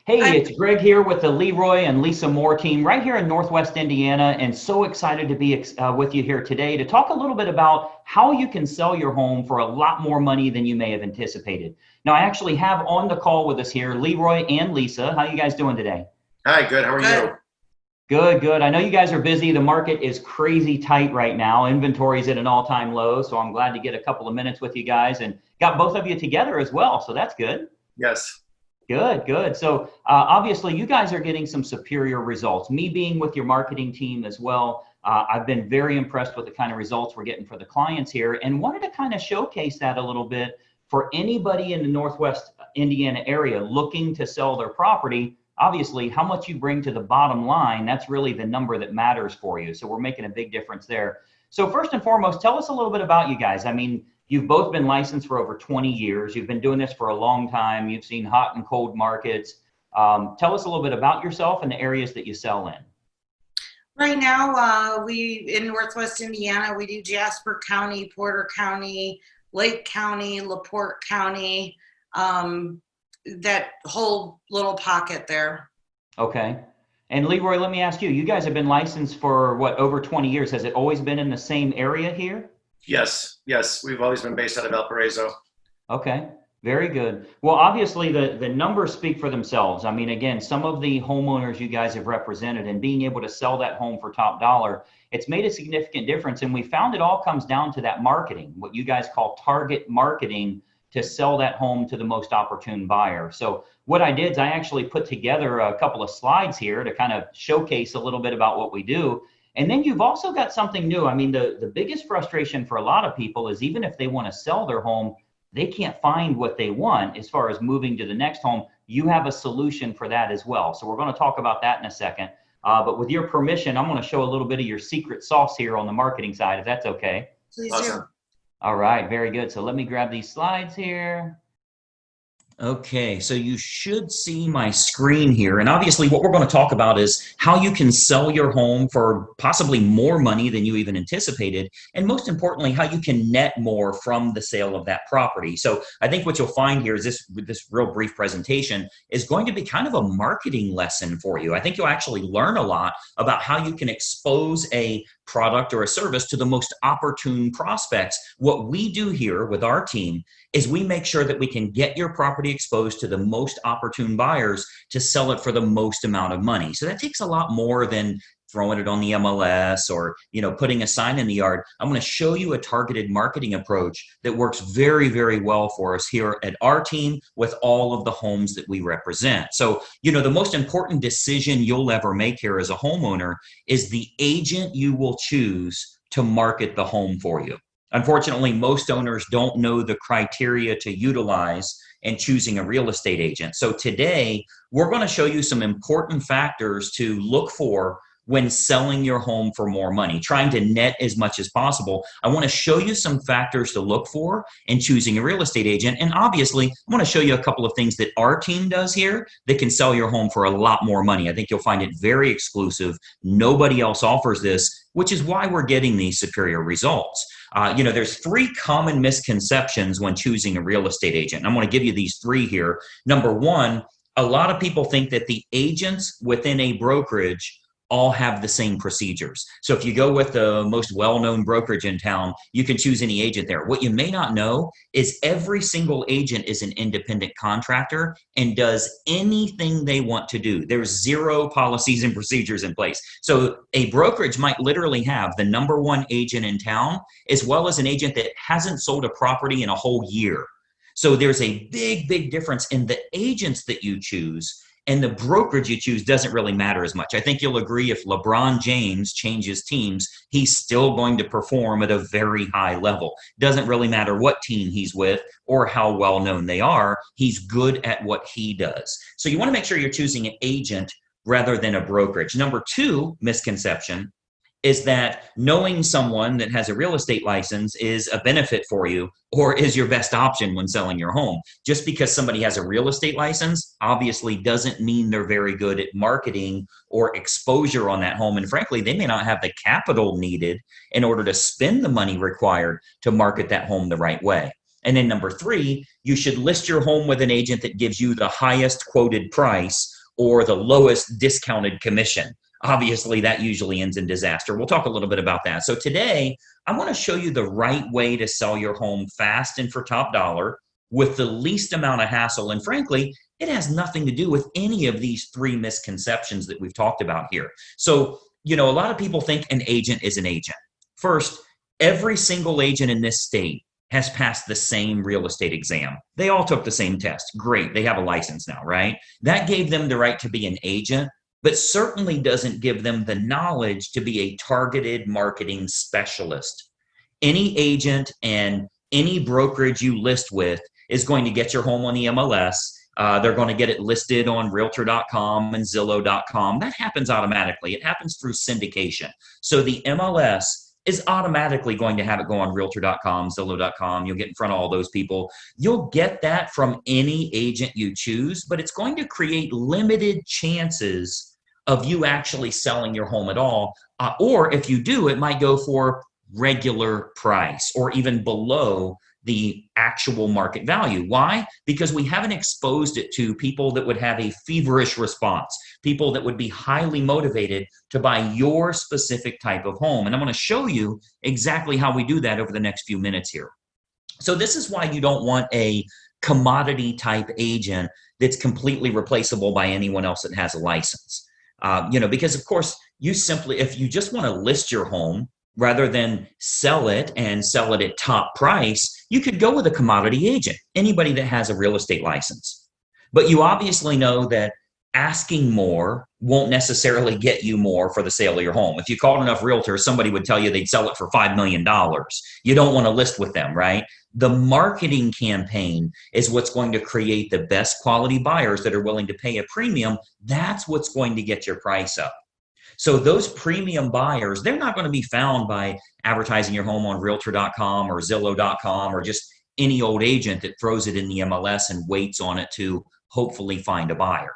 Hey, I'm it's Greg here with the Leroy and Lisa Moore team right here in Northwest Indiana, and so excited to be with you here today to talk a little bit about how you can sell your home for a lot more money than you may have anticipated. Now, I actually have on the call with us here Leroy and Lisa. How you guys doing today? Hi, good. How are good. you? Good, good. I know you guys are busy. The market is crazy tight right now. Inventory's at an all-time low, so I'm glad to get a couple of minutes with you guys and got both of you together as well, so that's good. Yes. Good, good. So obviously, you guys are getting some superior results. Me being with your marketing team as well, I've been very impressed with the kind of results we're getting for the clients here, and wanted to kind of showcase that a little bit for anybody in the Northwest Indiana area looking to sell their property. Obviously, how much you bring to the bottom line, that's really the number that matters for you. So we're making a big difference there. So first and foremost, tell us a little bit about you guys. I mean, you've both been licensed for over 20 years. You've been doing this for a long time. You've seen hot and cold markets. Tell us a little bit about yourself and the areas that you sell in. Right now, we in Northwest Indiana, we do Jasper County, Porter County, Lake County, LaPorte County, that whole little pocket there. Okay. And Leroy, let me ask you, you guys have been licensed for what, over 20 years. Has it always been in the same area here? Yes. Yes. We've always been based out of Valparaiso. Okay, very good. Well, obviously the numbers speak for themselves. I mean, again, some of the homeowners you guys have represented and being able to sell that home for top dollar, it's made a significant difference. And we found it all comes down to that marketing, what you guys call target marketing to sell that home to the most opportune buyer. So what I did is I actually put together a couple of slides here to kind of showcase a little bit about what we do. And then you've also got something new. I mean, the biggest frustration for a lot of people is even if they want to sell their home, they can't find what they want as far as moving to the next home. You have a solution for that as well. So we're going to talk about that in a second. But with your permission, I'm going to show a little bit of your secret sauce here on the marketing side, if that's okay. Please do. Awesome. All right, very good. So let me grab these slides here. Okay, so you should see my screen here. And obviously what we're going to talk about is how you can sell your home for possibly more money than you even anticipated. And most importantly, how you can net more from the sale of that property. So I think what you'll find here is this real brief presentation is going to be kind of a marketing lesson for you. I think you'll actually learn a lot about how you can expose a product or a service to the most opportune prospects. What we do here with our team is we make sure that we can get your property exposed to the most opportune buyers to sell it for the most amount of money. So that takes a lot more than throwing it on the MLS or putting a sign in the yard. I'm going to show you a targeted marketing approach that works very, very well for us here at our team with all of the homes that we represent. So, the most important decision you'll ever make here as a homeowner is the agent you will choose to market the home for you. Unfortunately, most owners don't know the criteria to utilize in choosing a real estate agent. So today, we're going to show you some important factors to look for when selling your home for more money, trying to net as much as possible. I want to show you some factors to look for in choosing a real estate agent. And obviously, I want to show you a couple of things that our team does here that can sell your home for a lot more money. I think you'll find it very exclusive. Nobody else offers this, which is why we're getting these superior results. There's three common misconceptions when choosing a real estate agent. And I'm going to give you these three here. Number one, a lot of people think that the agents within a brokerage all have the same procedures. So if you go with the most well-known brokerage in town, you can choose any agent there. What you may not know is every single agent is an independent contractor and does anything they want to do. There's zero policies and procedures in place. So a brokerage might literally have the number one agent in town, as well as an agent that hasn't sold a property in a whole year. So there's a big, big difference in the agents that you choose, and the brokerage you choose doesn't really matter as much. I think you'll agree if LeBron James changes teams, he's still going to perform at a very high level. Doesn't really matter what team he's with or how well known they are. He's good at what he does. So you want to make sure you're choosing an agent rather than a brokerage. Number two misconception is that knowing someone that has a real estate license is a benefit for you or is your best option when selling your home. Just because somebody has a real estate license obviously doesn't mean they're very good at marketing or exposure on that home. And frankly, they may not have the capital needed in order to spend the money required to market that home the right way. And then number 3, you should list your home with an agent that gives you the highest quoted price or the lowest discounted commission. Obviously, that usually ends in disaster. We'll talk a little bit about that. So today, I want to show you the right way to sell your home fast and for top dollar with the least amount of hassle. And frankly, it has nothing to do with any of these 3 misconceptions that we've talked about here. So, a lot of people think an agent is an agent. First, every single agent in this state has passed the same real estate exam. They all took the same test. Great. They have a license now, right? That gave them the right to be an agent, but certainly doesn't give them the knowledge to be a targeted marketing specialist. Any agent and any brokerage you list with is going to get your home on the MLS. They're going to get it listed on realtor.com and Zillow.com. That happens automatically. It happens through syndication. So the MLS is automatically going to have it go on realtor.com, Zillow.com. You'll get in front of all those people. You'll get that from any agent you choose, but it's going to create limited chances of you actually selling your home at all. Or if you do, it might go for regular price or even below the actual market value. Why? Because we haven't exposed it to people that would have a feverish response, people that would be highly motivated to buy your specific type of home. And I'm going to show you exactly how we do that over the next few minutes here. So this is why you don't want a commodity type agent that's completely replaceable by anyone else that has a license. Because of course, if you just want to list your home, rather than sell it and sell it at top price, you could go with a commodity agent, anybody that has a real estate license. But you obviously know that asking more won't necessarily get you more for the sale of your home. If you called enough realtors, somebody would tell you they'd sell it for $5 million. You don't want to list with them, right? The marketing campaign is what's going to create the best quality buyers that are willing to pay a premium. That's what's going to get your price up. So those premium buyers, they're not going to be found by advertising your home on realtor.com or Zillow.com or just any old agent that throws it in the MLS and waits on it to hopefully find a buyer.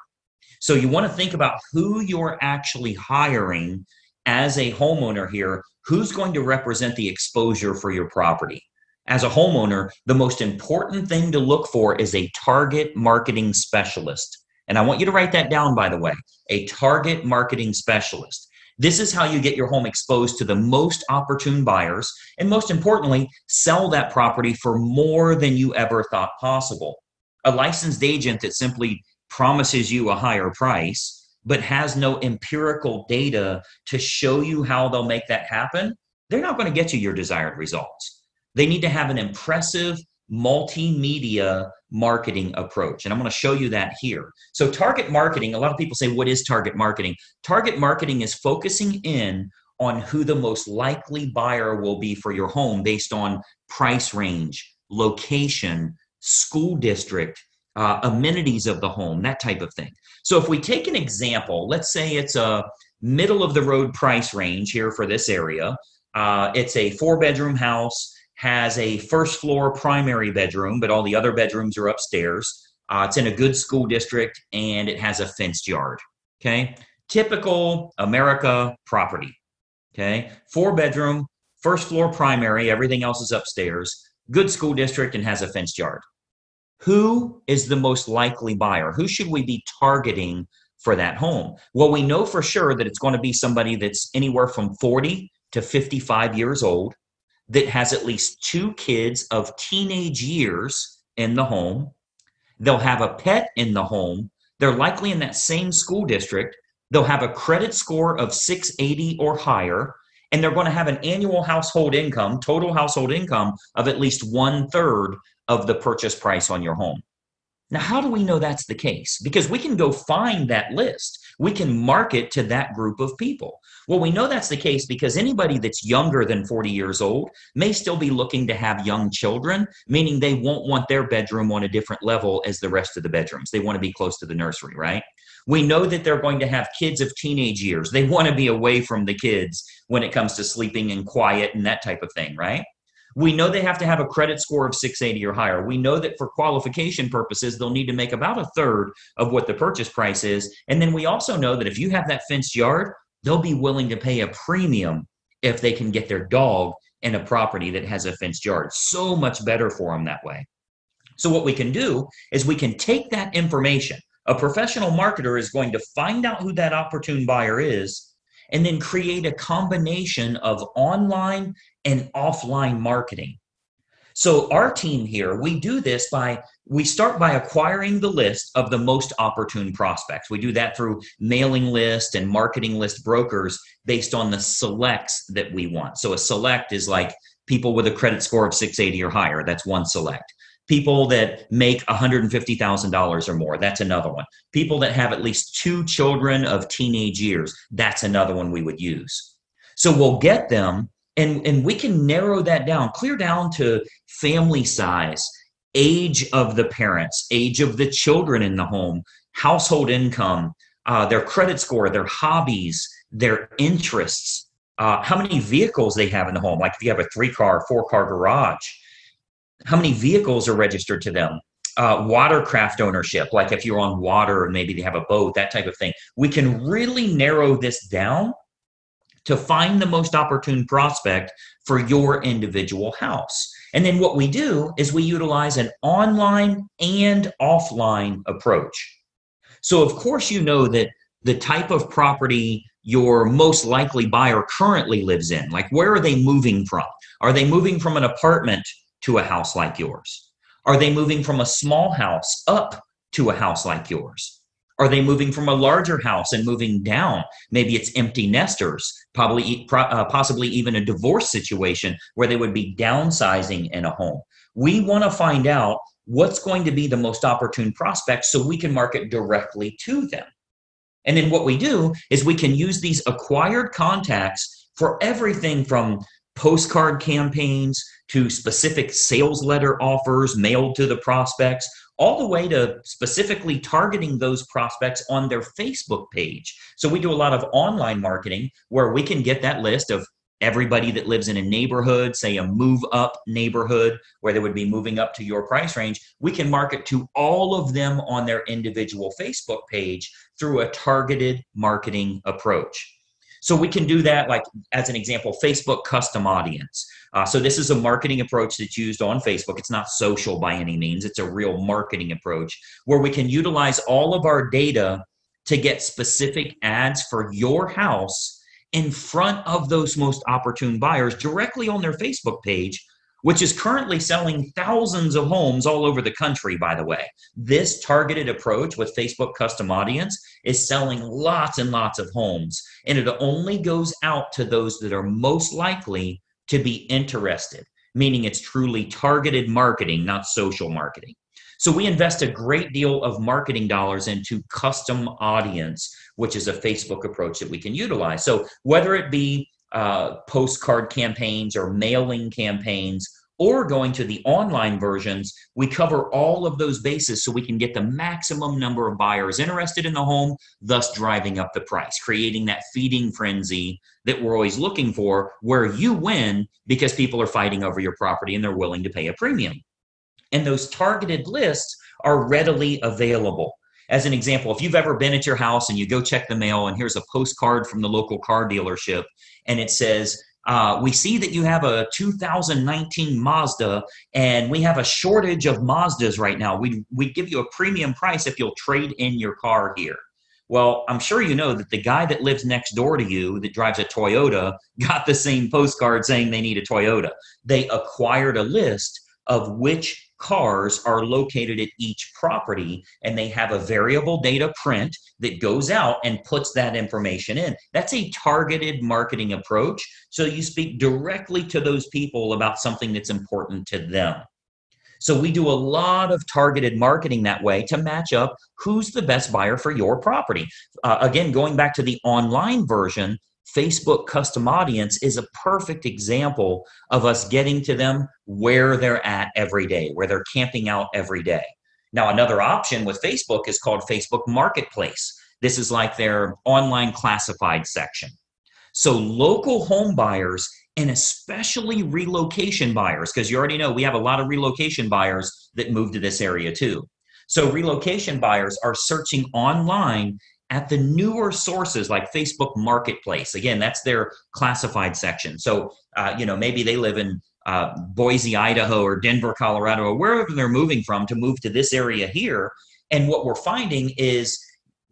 So you want to think about who you're actually hiring as a homeowner here, who's going to represent the exposure for your property. As a homeowner, the most important thing to look for is a target marketing specialist. And I want you to write that down, by the way, a target marketing specialist. This is how you get your home exposed to the most opportune buyers, and most importantly, sell that property for more than you ever thought possible. A licensed agent that simply promises you a higher price, but has no empirical data to show you how they'll make that happen, they're not going to get you your desired results. They need to have an impressive multimedia marketing approach. And I'm going to show you that here. So target marketing, a lot of people say, what is target marketing? Target marketing is focusing in on who the most likely buyer will be for your home based on price range, location, school district, amenities of the home, that type of thing. So if we take an example, let's say it's a middle of the road price range here for this area. It's a 4-bedroom house, has a first floor primary bedroom, but all the other bedrooms are upstairs. It's in a good school district and it has a fenced yard. Okay. Typical America property. Okay. 4-bedroom, first floor primary, everything else is upstairs, good school district and has a fenced yard. Who is the most likely buyer? Who should we be targeting for that home? Well, we know for sure that it's going to be somebody that's anywhere from 40 to 55 years old, that has at least 2 kids of teenage years in the home. They'll have a pet in the home. They're likely in that same school district. They'll have a credit score of 680 or higher, and they're going to have an annual household income, total household income of at least 1/3 of the purchase price on your home. Now, how do we know that's the case? Because we can go find that list. We can market to that group of people. Well, we know that's the case because anybody that's younger than 40 years old may still be looking to have young children, meaning they won't want their bedroom on a different level as the rest of the bedrooms. They want to be close to the nursery, right? We know that they're going to have kids of teenage years. They want to be away from the kids when it comes to sleeping and quiet and that type of thing, right? We know they have to have a credit score of 680 or higher. We know that for qualification purposes, they'll need to make about 1/3 of what the purchase price is. And then we also know that if you have that fenced yard, they'll be willing to pay a premium if they can get their dog in a property that has a fenced yard. So much better for them that way. So what we can do is we can take that information. A professional marketer is going to find out who that opportune buyer is and then create a combination of online and offline marketing. So our team here, we do this we start by acquiring the list of the most opportune prospects. We do that through mailing list and marketing list brokers based on the selects that we want. So a select is like people with a credit score of 680 or higher. That's one select. People that make $150,000 or more, that's another one. People that have at least 2 children of teenage years, that's another one we would use. So we'll get them, and we can narrow that down, clear down to family size, age of the parents, age of the children in the home, household income, their credit score, their hobbies, their interests, how many vehicles they have in the home. Like if you have a 3-car, 4-car garage, how many vehicles are registered to them? Watercraft ownership, like if you're on water and maybe they have a boat, that type of thing. We can really narrow this down to find the most opportune prospect for your individual house. And then what we do is we utilize an online and offline approach. So of course, you know that the type of property your most likely buyer currently lives in, like where are they moving from? Are they moving from an apartment to a house like yours? Are they moving from a small house up to a house like yours? Are they moving from a larger house and moving down? Maybe it's empty nesters, possibly even a divorce situation where they would be downsizing in a home. We want to find out what's going to be the most opportune prospect so we can market directly to them. And then what we do is we can use these acquired contacts for everything from postcard campaigns to specific sales letter offers mailed to the prospects, all the way to specifically targeting those prospects on their Facebook page. So we do a lot of online marketing where we can get that list of everybody that lives in a neighborhood, say a move up neighborhood where they would be moving up to your price range. We can market to all of them on their individual Facebook page through a targeted marketing approach. So we can do that, like as an example, Facebook custom audience. So this is a marketing approach that's used on Facebook. It's not social by any means. It's a real marketing approach where we can utilize all of our data to get specific ads for your house in front of those most opportune buyers directly on their Facebook page, which is currently selling thousands of homes all over the country, by the way. This targeted approach with Facebook custom audience is selling lots and lots of homes, and it only goes out to those that are most likely to be interested, meaning it's truly targeted marketing, not social marketing. So we invest a great deal of marketing dollars into custom audience, which is a Facebook approach that we can utilize. So whether it be postcard campaigns or mailing campaigns or going to the online versions, we cover all of those bases so we can get the maximum number of buyers interested in the home, thus driving up the price, creating that feeding frenzy that we're always looking for, where you win because people are fighting over your property and they're willing to pay a premium. And those targeted lists are readily available. As an example, if you've ever been at your house and you go check the mail and here's a postcard from the local car dealership and it says, we see that you have a 2019 Mazda and we have a shortage of Mazdas right now. We'd give you a premium price if you'll trade in your car here. Well, I'm sure you know that the guy that lives next door to you that drives a Toyota got the same postcard saying they need a Toyota. They acquired a list of which cars are located at each property, and they have a variable data print that goes out and puts that information in. That's a targeted marketing approach. So you speak directly to those people about something that's important to them. So we do a lot of targeted marketing that way to match up who's the best buyer for your property. Again, going back to the online version, Facebook custom audience is a perfect example of us getting to them where they're at every day, where they're camping out every day. Now, another option with Facebook is called Facebook Marketplace. This is like their online classified section. So local home buyers and especially relocation buyers, because you already know we have a lot of relocation buyers that move to this area too. So relocation buyers are searching online at the newer sources like Facebook Marketplace. Again, that's their classified section. So, maybe they live in Boise, Idaho, or Denver, Colorado, or wherever they're moving from to move to this area here. And what we're finding is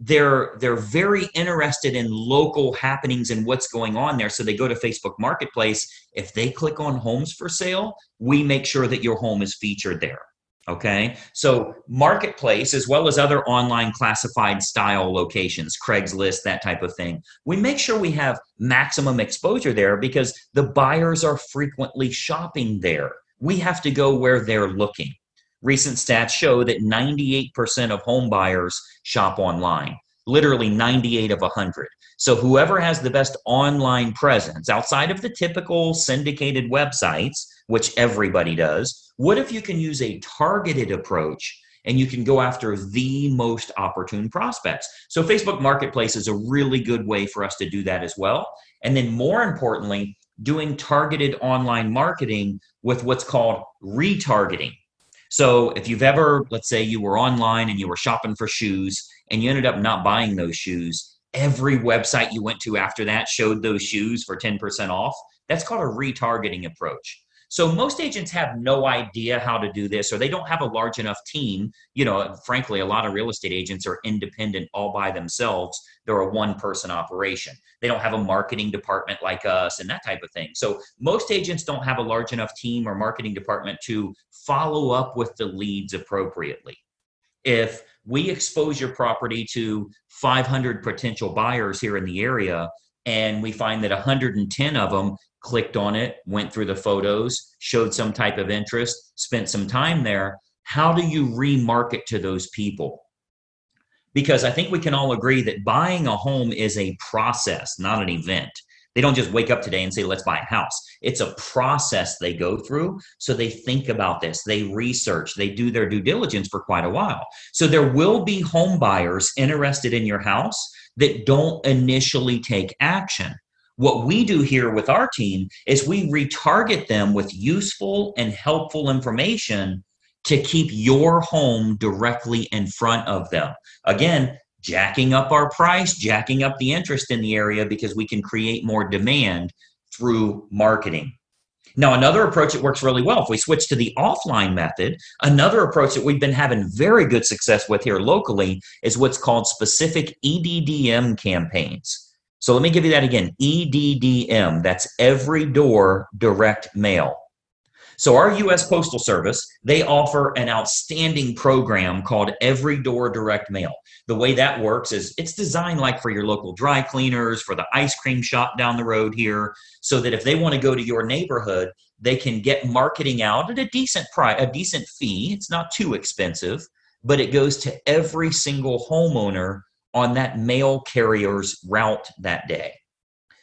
they're very interested in local happenings and what's going on there. So they go to Facebook Marketplace. If they click on homes for sale, we make sure that your home is featured there. Okay, so Marketplace, as well as other online classified style locations, Craigslist, that type of thing, we make sure we have maximum exposure there because the buyers are frequently shopping there. We have to go where they're looking. Recent stats show that 98% of home buyers shop online, literally 98 of 100. So whoever has the best online presence outside of the typical syndicated websites, which everybody does, what if you can use a targeted approach and you can go after the most opportune prospects? So Facebook Marketplace is a really good way for us to do that as well. And then more importantly, doing targeted online marketing with what's called retargeting. So if you've ever, let's say you were online and you were shopping for shoes and you ended up not buying those shoes, every website you went to after that showed those shoes for 10% off. That's called a retargeting approach. So most agents have no idea how to do this, or they don't have a large enough team. Frankly, a lot of real estate agents are independent all by themselves. They're a one-person operation. They don't have a marketing department like us and that type of thing. So most agents don't have a large enough team or marketing department to follow up with the leads appropriately. If we expose your property to 500 potential buyers here in the area, and we find that 110 of them clicked on it, went through the photos, showed some type of interest, spent some time there, how do you remarket to those people? Because I think we can all agree that buying a home is a process, not an event. They don't just wake up today and say, let's buy a house. It's a process they go through. So they think about this, they research, they do their due diligence for quite a while. So there will be home buyers interested in your house that don't initially take action. What we do here with our team is we retarget them with useful and helpful information to keep your home directly in front of them. Again, jacking up our price, jacking up the interest in the area because we can create more demand through marketing. Now, another approach that works really well, if we switch to the offline method, another approach that we've been having very good success with here locally is what's called specific EDDM campaigns. So let me give you that again, EDDM, that's every door direct mail. So our U.S. Postal Service, they offer an outstanding program called Every Door Direct Mail. The way that works is it's designed like for your local dry cleaners, for the ice cream shop down the road here, so that if they want to go to your neighborhood, they can get marketing out at a decent price, a decent fee. It's not too expensive, but it goes to every single homeowner on that mail carrier's route that day.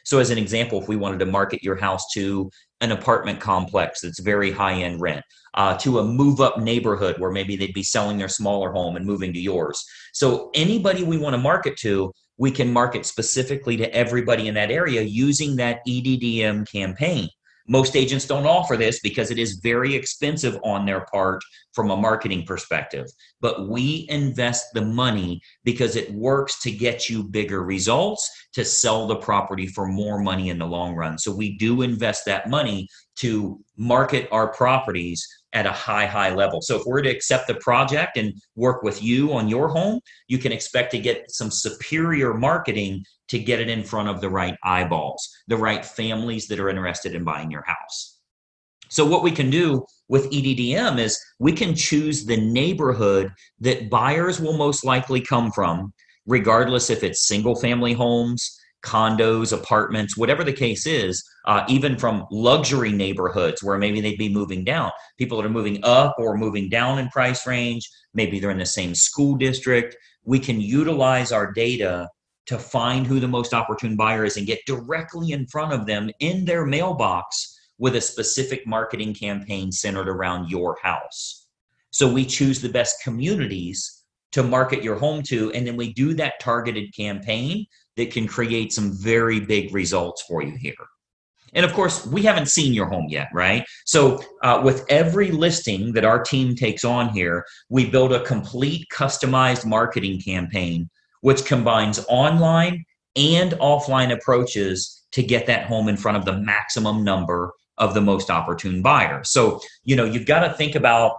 So as an example, if we wanted to market your house to an apartment complex that's very high-end rent, to a move-up neighborhood where maybe they'd be selling their smaller home and moving to yours. So anybody we want to market to, we can market specifically to everybody in that area using that EDDM campaign. Most agents don't offer this because it is very expensive on their part from a marketing perspective. But we invest the money because it works to get you bigger results, to sell the property for more money in the long run. So we do invest that money to market our properties at a high level. So if we're to accept the project and work with you on your home, you can expect to get some superior marketing to get it in front of the right eyeballs, the right families that are interested in buying your house. So what we can do with EDDM is we can choose the neighborhood that buyers will most likely come from, regardless if it's single family homes, condos, apartments, whatever the case is, even from luxury neighborhoods where maybe they'd be moving down. People that are moving up or moving down in price range, maybe they're in the same school district. We can utilize our data to find who the most opportune buyer is and get directly in front of them in their mailbox with a specific marketing campaign centered around your house. So we choose the best communities to market your home to, and then we do that targeted campaign that can create some very big results for you here. And of course, we haven't seen your home yet, right? So with every listing that our team takes on here, we build a complete customized marketing campaign which combines online and offline approaches to get that home in front of the maximum number of the most opportune buyers. So, you've got to think about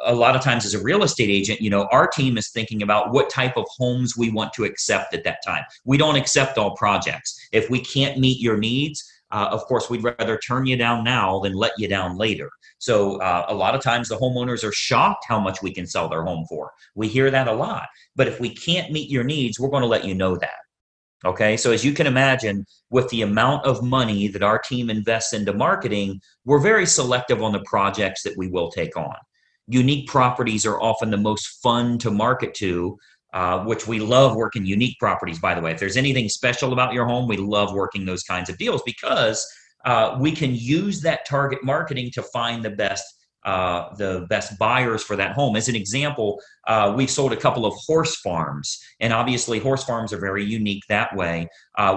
a lot of times as a real estate agent, our team is thinking about what type of homes we want to accept at that time. We don't accept all projects. If we can't meet your needs, of course, we'd rather turn you down now than let you down later. So a lot of times the homeowners are shocked how much we can sell their home for. We hear that a lot. But if we can't meet your needs, we're going to let you know that. Okay, so as you can imagine, with the amount of money that our team invests into marketing, we're very selective on the projects that we will take on. Unique properties are often the most fun to market to, which we love working unique properties, by the way. If there's anything special about your home, we love working those kinds of deals because we can use that target marketing to find the best buyers for that home. As an example, we've sold a couple of horse farms, and obviously horse farms are very unique that way.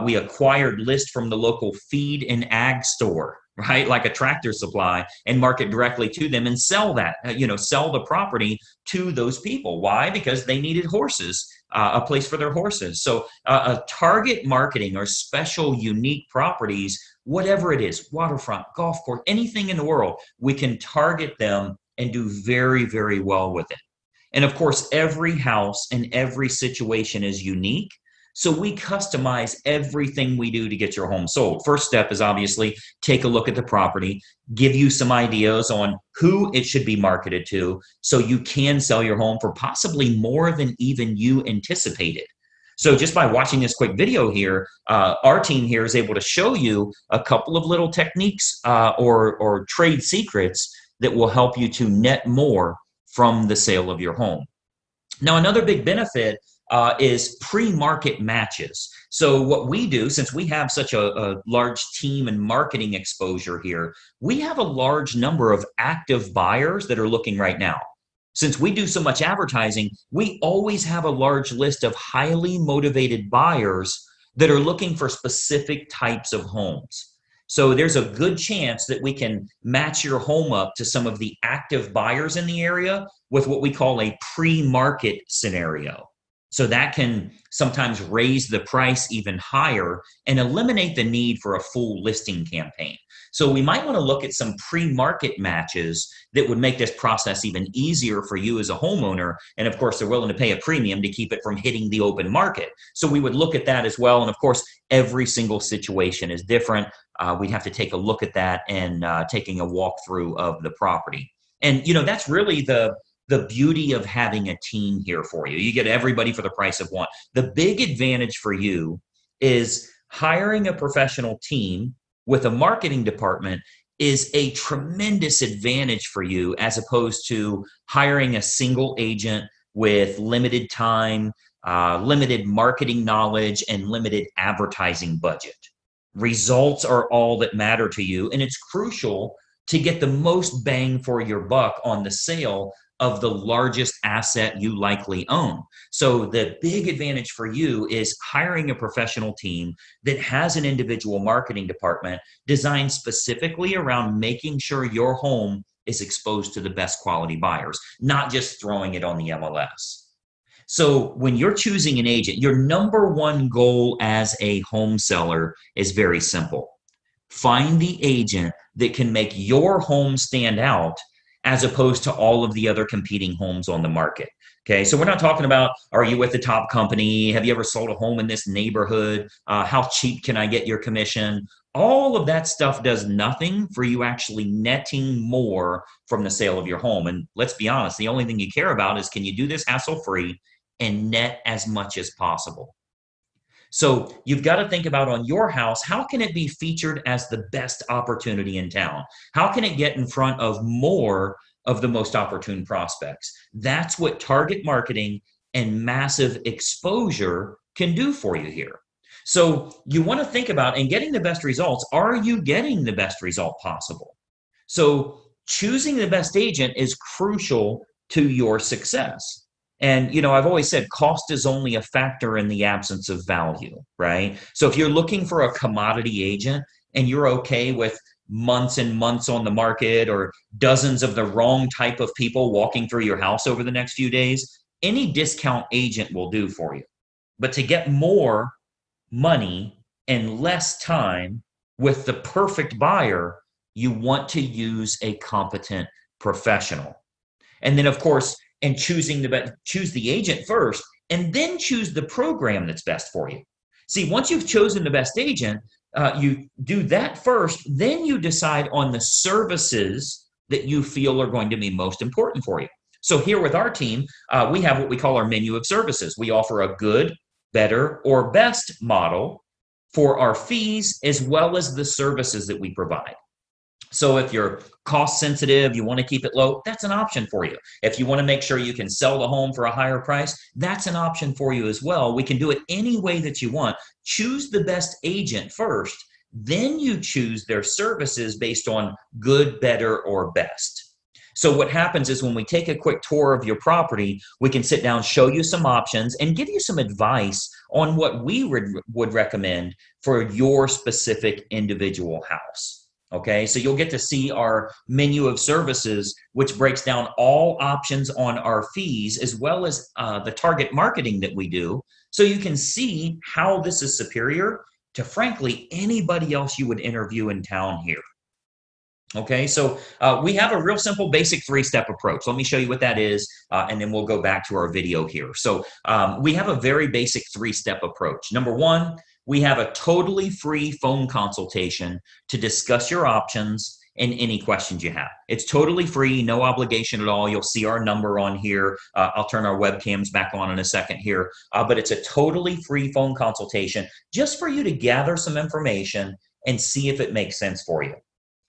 We acquired lists from the local feed and ag store, right? Like a Tractor Supply, and market directly to them and sell that, sell the property to those people. Why? Because they needed horses, a place for their horses. So a target marketing or special unique properties, whatever it is, waterfront, golf course, anything in the world, we can target them and do very, very well with it. And of course, every house and every situation is unique. So we customize everything we do to get your home sold. First step is obviously take a look at the property, give you some ideas on who it should be marketed to so you can sell your home for possibly more than even you anticipated. So just by watching this quick video here, our team here is able to show you a couple of little techniques or trade secrets that will help you to net more from the sale of your home. Now, another big benefit is pre-market matches. So what we do, since we have such a large team and marketing exposure here, we have a large number of active buyers that are looking right now. Since we do so much advertising, we always have a large list of highly motivated buyers that are looking for specific types of homes. So there's a good chance that we can match your home up to some of the active buyers in the area with what we call a pre-market scenario. So that can sometimes raise the price even higher and eliminate the need for a full listing campaign. So we might want to look at some pre-market matches that would make this process even easier for you as a homeowner. And of course, they're willing to pay a premium to keep it from hitting the open market. So we would look at that as well. And of course, every single situation is different. We'd have to take a look at that and taking a walkthrough of the property. And, that's really the beauty of having a team here for you. You get everybody for the price of one. The big advantage for you is hiring a professional team with a marketing department is a tremendous advantage for you as opposed to hiring a single agent with limited time, limited marketing knowledge, and limited advertising budget. Results are all that matter to you, and it's crucial to get the most bang for your buck on the sale of the largest asset you likely own. So the big advantage for you is hiring a professional team that has an individual marketing department designed specifically around making sure your home is exposed to the best quality buyers, not just throwing it on the MLS. So when you're choosing an agent, your number one goal as a home seller is very simple. Find the agent that can make your home stand out as opposed to all of the other competing homes on the market. Okay, so we're not talking about, are you with the top company? Have you ever sold a home in this neighborhood? How cheap can I get your commission? All of that stuff does nothing for you actually netting more from the sale of your home. And let's be honest, the only thing you care about is, can you do this hassle-free and net as much as possible? So you've got to think about, on your house, how can it be featured as the best opportunity in town? How can it get in front of more of the most opportune prospects? That's what target marketing and massive exposure can do for you here. So you want to think about, in getting the best results, are you getting the best result possible? So choosing the best agent is crucial to your success. And, I've always said cost is only a factor in the absence of value, right? So if you're looking for a commodity agent and you're okay with months and months on the market or dozens of the wrong type of people walking through your house over the next few days, any discount agent will do for you. But to get more money and less time with the perfect buyer, you want to use a competent professional. And then, of course, and choose the agent first, and then choose the program that's best for you. See, once you've chosen the best agent, you do that first, then you decide on the services that you feel are going to be most important for you. So here with our team, we have what we call our menu of services. We offer a good, better, or best model for our fees as well as the services that we provide. So if you're cost sensitive, you want to keep it low, that's an option for you. If you want to make sure you can sell the home for a higher price, that's an option for you as well. We can do it any way that you want. Choose the best agent first, then you choose their services based on good, better, or best. So what happens is when we take a quick tour of your property, we can sit down, show you some options, and give you some advice on what we would recommend for your specific individual house. Okay, so you'll get to see our menu of services, which breaks down all options on our fees, as well as the target marketing that we do. So you can see how this is superior to, frankly, anybody else you would interview in town here. Okay, so we have a real simple basic three-step approach. Let me show you what that is, and then we'll go back to our video here. So we have a very basic three-step approach. Number one, we have a totally free phone consultation to discuss your options and any questions you have. It's totally free, no obligation at all. You'll see our number on here. I'll turn our webcams back on in a second here, but it's a totally free phone consultation just for you to gather some information and see if it makes sense for you.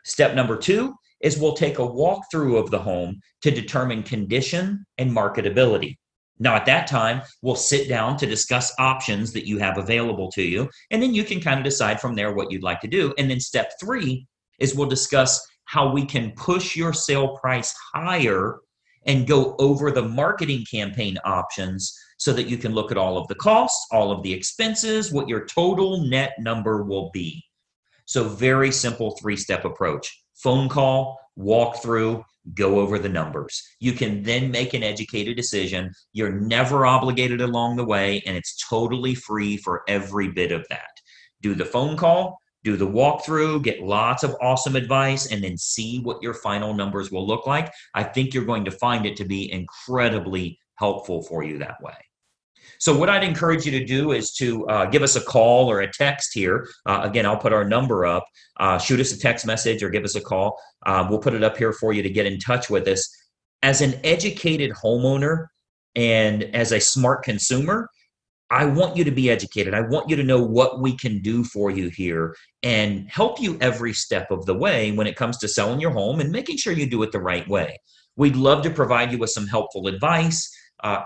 Step number two is we'll take a walkthrough of the home to determine condition and marketability. Now, at that time, we'll sit down to discuss options that you have available to you, and then you can kind of decide from there what you'd like to do. And then step three is we'll discuss how we can push your sale price higher and go over the marketing campaign options so that you can look at all of the costs, all of the expenses, what your total net number will be. So very simple three-step approach. Phone call, walk through, go over the numbers. You can then make an educated decision. You're never obligated along the way, and it's totally free for every bit of that. Do the phone call, do the walkthrough, get lots of awesome advice, and then see what your final numbers will look like. I think you're going to find it to be incredibly helpful for you that way. So what I'd encourage you to do is to give us a call or a text here. Again, I'll put our number up. Shoot us a text message or give us a call. We'll put it up here for you to get in touch with us. As an educated homeowner and as a smart consumer, I want you to be educated. I want you to know what we can do for you here and help you every step of the way when it comes to selling your home and making sure you do it the right way. We'd love to provide you with some helpful advice,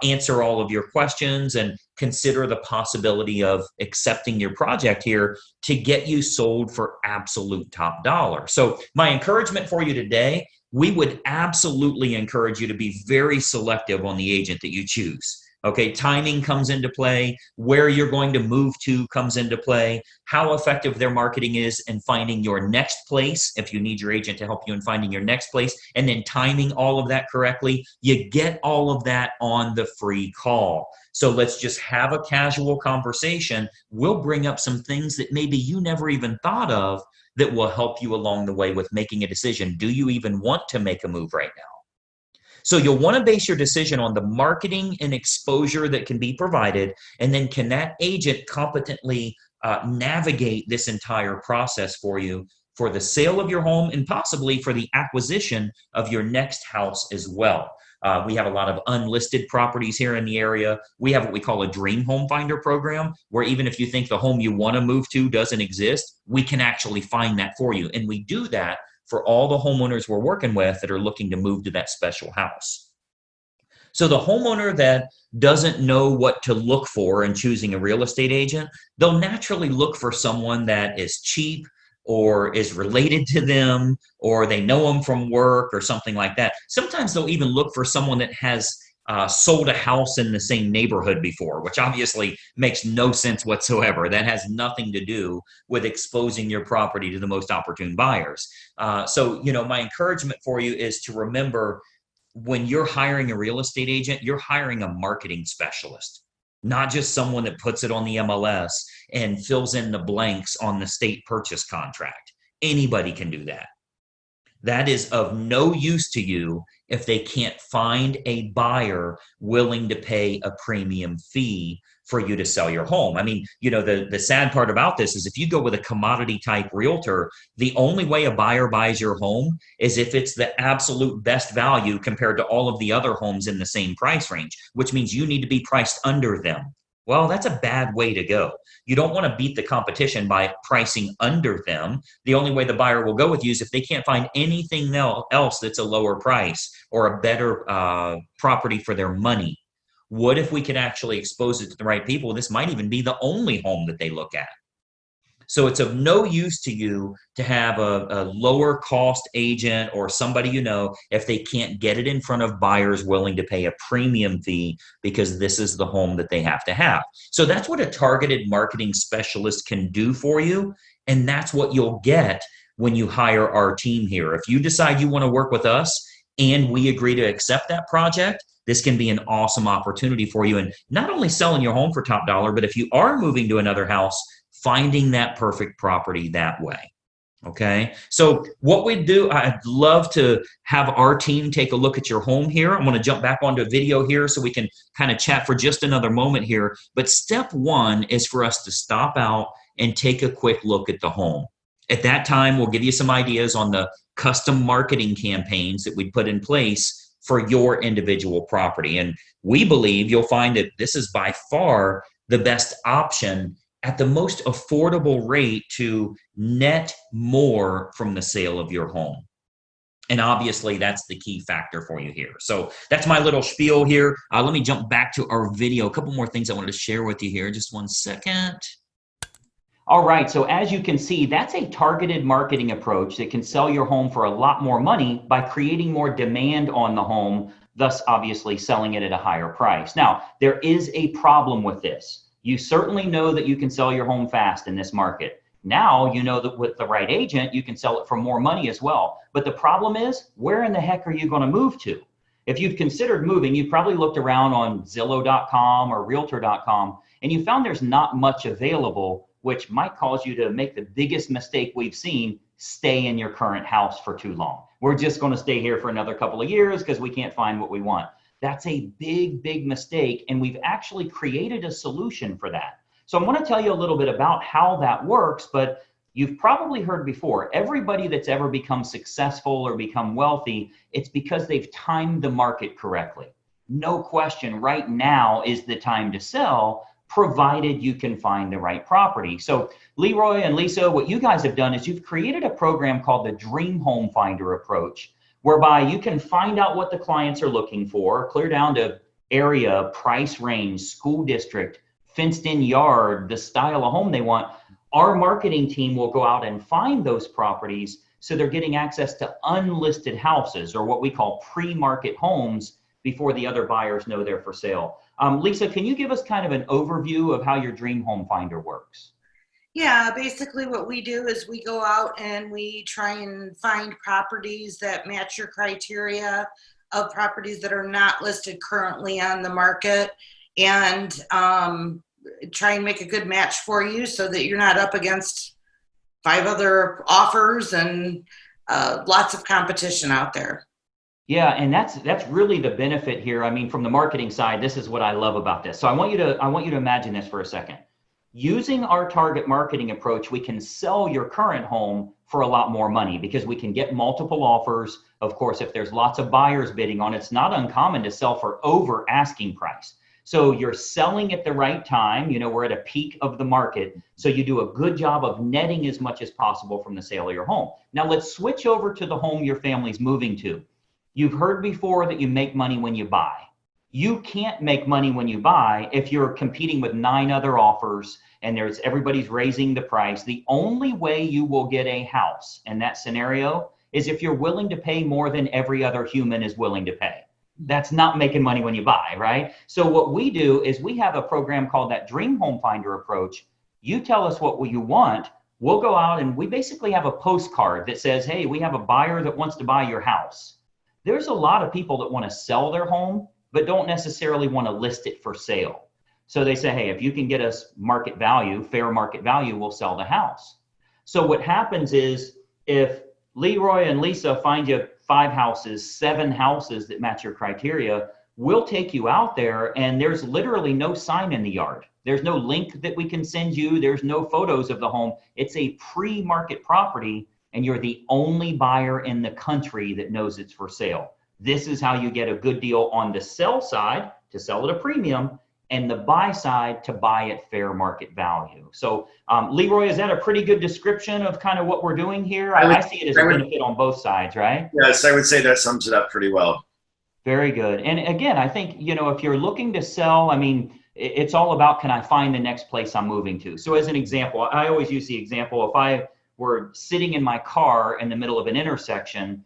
answer all of your questions, and consider the possibility of accepting your project here to get you sold for absolute top dollar. So my encouragement for you today, we would absolutely encourage you to be very selective on the agent that you choose. Okay, timing comes into play, where you're going to move to comes into play, how effective their marketing is in finding your next place, if you need your agent to help you in finding your next place, and then timing all of that correctly. You get all of that on the free call. So let's just have a casual conversation. We'll bring up some things that maybe you never even thought of that will help you along the way with making a decision. Do you even want to make a move right now? So you'll want to base your decision on the marketing and exposure that can be provided, and then can that agent competently navigate this entire process for you for the sale of your home and possibly for the acquisition of your next house as well. We have a lot of unlisted properties here in the area. We have what we call a dream home finder program, where even if you think the home you want to move to doesn't exist, we can actually find that for you. And we do that for all the homeowners we're working with that are looking to move to that special house. So the homeowner that doesn't know what to look for in choosing a real estate agent, they'll naturally look for someone that is cheap or is related to them, or they know them from work or something like that. Sometimes they'll even look for someone that has sold a house in the same neighborhood before, which obviously makes no sense whatsoever. That has nothing to do with exposing your property to the most opportune buyers. So, my encouragement for you is to remember, when you're hiring a real estate agent, you're hiring a marketing specialist. not just someone that puts it on the MLS and fills in the blanks on the state purchase contract. Anybody can do that. That is of no use to you if they can't find a buyer willing to pay a premium fee for you to sell your home. I mean, the sad part about this is if you go with a commodity type realtor, the only way a buyer buys your home is if it's the absolute best value compared to all of the other homes in the same price range, which means you need to be priced under them. Well, that's a bad way to go. You don't want to beat the competition by pricing under them. The only way the buyer will go with you is if they can't find anything else that's a lower price or a better property for their money. What if we could actually expose it to the right people? This might even be the only home that they look at. So it's of no use to you to have a lower cost agent or somebody if they can't get it in front of buyers willing to pay a premium fee because this is the home that they have to have. So that's what a targeted marketing specialist can do for you. And that's what you'll get when you hire our team here. If you decide you want to work with us and we agree to accept that project, this can be an awesome opportunity for you. And not only selling your home for top dollar, but if you are moving to another house, finding that perfect property that way. Okay. So what we do, I'd love to have our team take a look at your home here. I'm going to jump back onto a video here so we can kind of chat for just another moment here. But step one is for us to stop out and take a quick look at the home. At that time, we'll give you some ideas on the custom marketing campaigns that we put in place for your individual property. And we believe you'll find that this is by far the best option at the most affordable rate to net more from the sale of your home. And obviously, that's the key factor for you here. So that's my little spiel here. Let me jump back to our video. A couple more things I wanted to share with you here. Just one second. All right, so as you can see, that's a targeted marketing approach that can sell your home for a lot more money by creating more demand on the home, thus obviously selling it at a higher price. Now, there is a problem with this. You certainly know that you can sell your home fast in this market. Now you know that with the right agent, you can sell it for more money as well. But the problem is, where in the heck are you going to move to? If you've considered moving, you've probably looked around on Zillow.com or Realtor.com, and you found there's not much available, which might cause you to make the biggest mistake we've seen, stay in your current house for too long. We're just going to stay here for another couple of years because we can't find what we want. That's a big, big mistake, and we've actually created a solution for that. So I'm going to tell you a little bit about how that works, but you've probably heard before, everybody that's ever become successful or become wealthy, it's because they've timed the market correctly. No question, right now is the time to sell, provided you can find the right property. So Leroy and Lisa, what you guys have done is you've created a program called the Dream Home Finder approach, whereby you can find out what the clients are looking for, clear down to area, price range, school district, fenced in yard, the style of home they want. Our marketing team will go out and find those properties so they're getting access to unlisted houses, or what we call pre-market homes, before the other buyers know they're for sale. Lisa, can you give us kind of an overview of how your Dream Home Finder works? Yeah, basically what we do is we go out and we try and find properties that match your criteria of properties that are not listed currently on the market, and try and make a good match for you so that you're not up against 5 other offers and lots of competition out there. Yeah, and that's really the benefit here. I mean, from the marketing side, this is what I love about this. So I want you to imagine this for a second. Using our target marketing approach, we can sell your current home for a lot more money because we can get multiple offers. Of course, if there's lots of buyers bidding on it, it's not uncommon to sell for over asking price. So you're selling at the right time. We're at a peak of the market. So you do a good job of netting as much as possible from the sale of your home. Now let's switch over to the home your family's moving to. You've heard before that you make money when you buy. You can't make money when you buy if you're competing with 9 other offers and everybody's raising the price. The only way you will get a house in that scenario is if you're willing to pay more than every other human is willing to pay. That's not making money when you buy, right? So what we do is we have a program called that Dream Home Finder approach. You tell us what you want. We'll go out and we basically have a postcard that says, hey, we have a buyer that wants to buy your house. There's a lot of people that want to sell their home, but don't necessarily want to list it for sale. So they say, hey, if you can get us market value, fair market value, we'll sell the house. So what happens is if Leroy and Lisa find you 5 houses, 7 houses that match your criteria, we'll take you out there and there's literally no sign in the yard. There's no link that we can send you. There's no photos of the home. It's a pre-market property and you're the only buyer in the country that knows it's for sale. This is how you get a good deal on the sell side to sell at a premium and the buy side to buy at fair market value. So Leroy, is that a pretty good description of kind of what we're doing here? I see it as a benefit on both sides, right? Yes, I would say that sums it up pretty well. Very good. And again, I think, if you're looking to sell, I mean, it's all about, can I find the next place I'm moving to? So as an example, I always use the example, if I were sitting in my car in the middle of an intersection,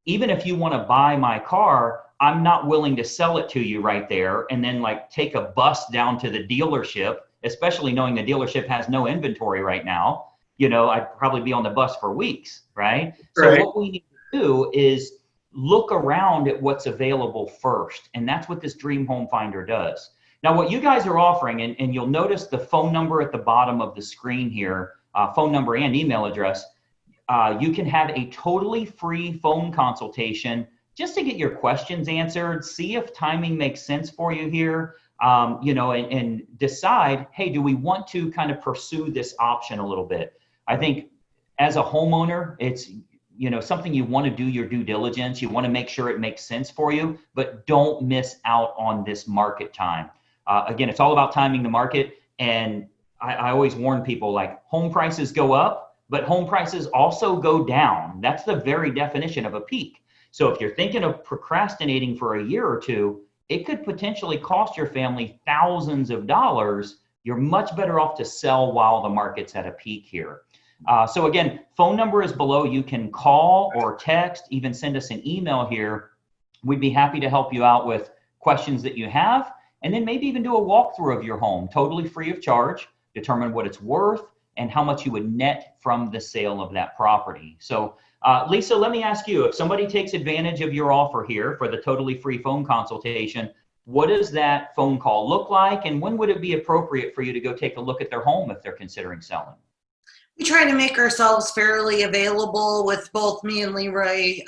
even if you want to buy my car, I'm not willing to sell it to you right there and then like take a bus down to the dealership, especially knowing the dealership has no inventory right now. I'd probably be on the bus for weeks, right? Right. So what we need to do is look around at what's available first. And that's what this Dream Home Finder does. Now, what you guys are offering, and you'll notice the phone number at the bottom of the screen here, phone number and email address, you can have a totally free phone consultation just to get your questions answered, see if timing makes sense for you here, and decide, hey, do we want to kind of pursue this option a little bit? I think as a homeowner, it's something you want to do your due diligence. You want to make sure it makes sense for you, but don't miss out on this market time. Again, it's all about timing the market. And I always warn people, like, home prices go up, but home prices also go down. That's the very definition of a peak. So if you're thinking of procrastinating for a year or two, it could potentially cost your family thousands of dollars. You're much better off to sell while the market's at a peak here. So again, phone number is below. You can call or text, even send us an email here. We'd be happy to help you out with questions that you have, and then maybe even do a walkthrough of your home, totally free of charge, determine what it's worth and how much you would net from the sale of that property. So Lisa, let me ask you, if somebody takes advantage of your offer here for the totally free phone consultation, what does that phone call look like? And when would it be appropriate for you to go take a look at their home if they're considering selling? We try to make ourselves fairly available with both me and Leroy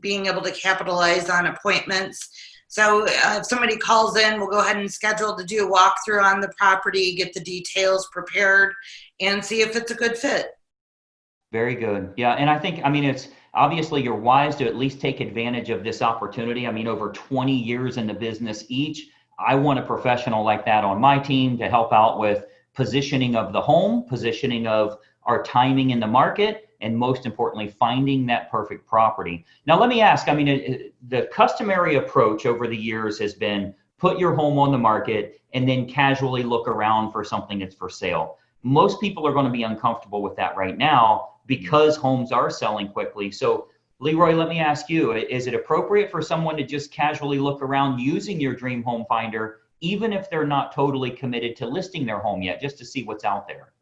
being able to capitalize on appointments. So if somebody calls in, we'll go ahead and schedule to do a walkthrough on the property, get the details prepared, and see if it's a good fit. Very good. Yeah, and I think, it's obviously you're wise to at least take advantage of this opportunity. Over 20 years in the business each, I want a professional like that on my team to help out with positioning of the home, positioning of our timing in the market, and most importantly, finding that perfect property. Now, let me ask, the customary approach over the years has been put your home on the market and then casually look around for something that's for sale. Most people are going to be uncomfortable with that right now because homes are selling quickly. So Leroy, let me ask you, is it appropriate for someone to just casually look around using your Dream Home Finder, even if they're not totally committed to listing their home yet, just to see what's out there?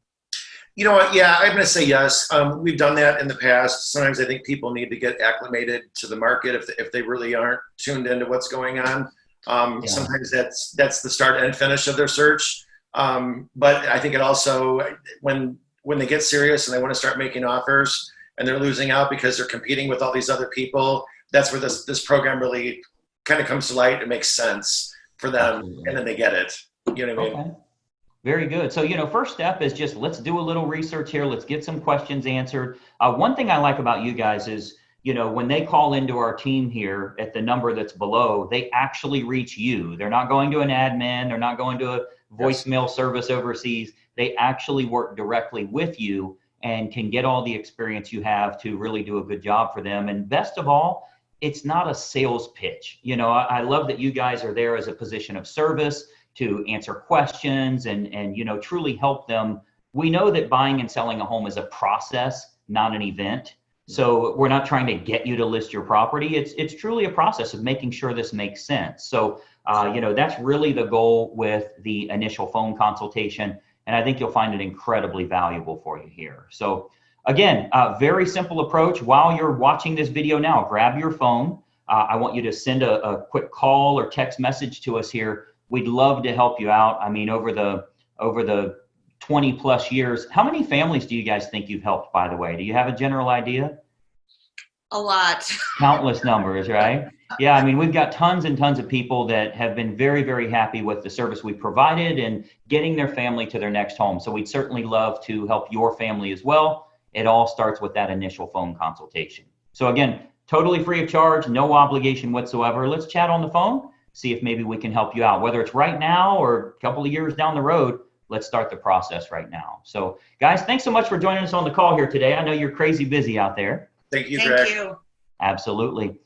You know what? Yeah, I'm going to say yes. We've done that in the past. Sometimes I think people need to get acclimated to the market if they really aren't tuned into what's going on. Sometimes that's the start and finish of their search. But I think it also, when they get serious and they want to start making offers and they're losing out because they're competing with all these other people, that's where this program really kind of comes to light. It makes sense for them. Absolutely. And then they get it. You know what I mean? Okay. Very good. So, first step is just, let's do a little research here. Let's get some questions answered. One thing I like about you guys is, when they call into our team here at the number that's below, they actually reach you. They're not going to an admin. They're not going to a voicemail service overseas. They actually work directly with you and can get all the experience you have to really do a good job for them. And best of all, it's not a sales pitch. I love that you guys are there as a position of service to answer questions and truly help them. We know that buying and selling a home is a process, not an event. So we're not trying to get you to list your property. It's truly a process of making sure this makes sense. So, that's really the goal with the initial phone consultation. And I think you'll find it incredibly valuable for you here. So again, a very simple approach. While you're watching this video now, grab your phone. I want you to send a quick call or text message to us here. We'd love to help you out. I mean, over the 20 plus years, how many families do you guys think you've helped, by the way? Do you have a general idea? A lot. Countless numbers, right? Yeah, I mean, we've got tons and tons of people that have been very, very happy with the service we provided and getting their family to their next home. So we'd certainly love to help your family as well. It all starts with that initial phone consultation. So again, totally free of charge, no obligation whatsoever. Let's chat on the phone, see if maybe we can help you out, whether it's right now or a couple of years down the road. Let's start the process right now. So guys, thanks so much for joining us on the call here today. I know you're crazy busy out there. Thank you, Greg. Thank you. Absolutely.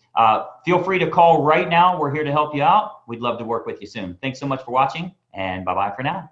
Feel free to call right now. We're here to help you out. We'd love to work with you soon. Thanks so much for watching, and bye-bye for now.